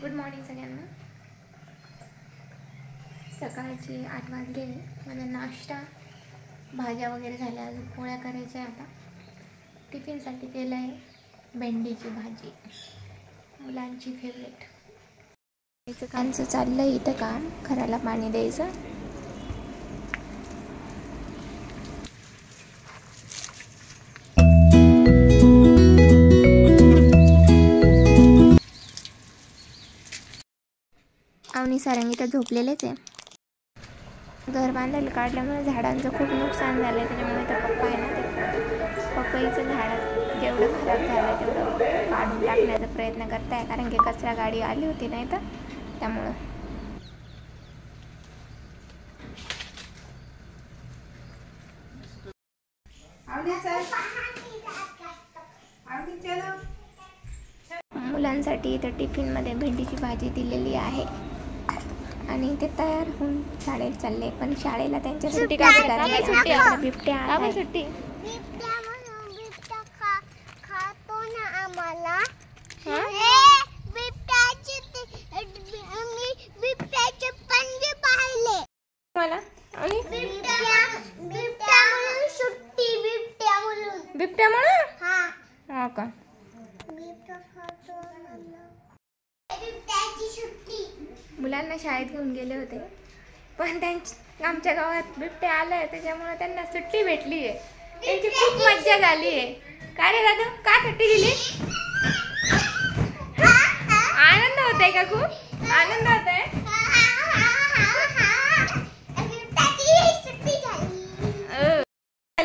Good morning सगळ्यांना। सकाळचे 8 वाजले। माझा नाश्ता भाज्या वगैरे झाल्या, अजून पोळ्या करायच्या आता। टिफिनसाठी केलं आहे भेंडीची भाजी, मुलांची फेवरेट। याचं कामचं चाललं आहे इथं काम, घराला पाणी द्यायचं। अवनी सारंगी तर झोपलेलेच आहे। घर बांधायला काढल्यामुळे झाडांचं खूप नुकसान झालं आहे, त्याच्यामुळे तर पप्पा आहे ना ते पपईचं झाड जेवढं खराब झालं तेवढं काढून टाकण्याचा प्रयत्न करताय, कारण की कचरा गाडी आली होती नाही तर त्यामुळं। मुलांसाठी इथं टिफिनमध्ये भेंडीची भाजी दिलेली आहे आणि ते तयार होऊन शाळेत चालले, पण शाळेला त्यांच्या सुट्टी काय करायला बिबट्या आलाय। सुट्टी खातो ना आम्हाला। बिबट्याचे पंजे पाहिले मला आणि बिबट्या म्हणून सुट्टी, बिबट्या म्हणून हा का बिबट्याची सुट्टी। मुलांना शाळेत घेऊन गेले होते, पण आमच्या गावात बिबट्या आलाय त्याच्यामुळे त्यांना सुट्टी भेटली आहे। त्यांची खूप मज्जा झाली आहे। काय रे दादा, काय सुट्टी दिली? आनंद होतोय का? खूप आनंद होतोय।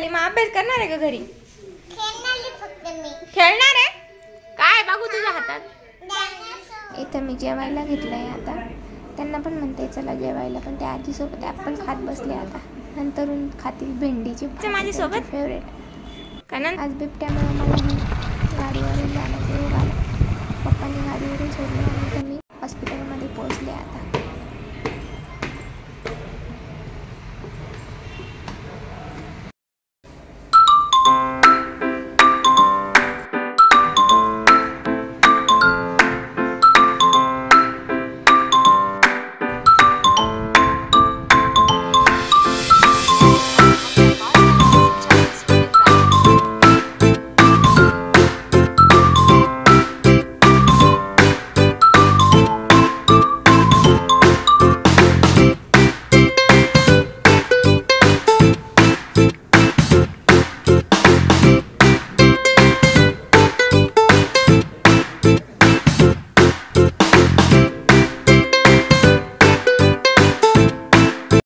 मग अभ्यास करणार आहे का घरी? खेळणार आहे? काय बघू तुझ्या हातात? इथं मी जेवायला घेतलंय आता, त्यांना पण म्हणते चला जेवायला, पण त्या आजीसोबत ॲपल खात बसले आता। नंतरून खातील भेंडीची माझ्यासोबत फेवरेट। कारण आज बिबट्यामुळे मला गाडीवरून जाण्याचं योग आला। पप्पांनी गाडीवरून सोडलं आणि मी हॉस्पिटलमध्ये पोहोचले आता।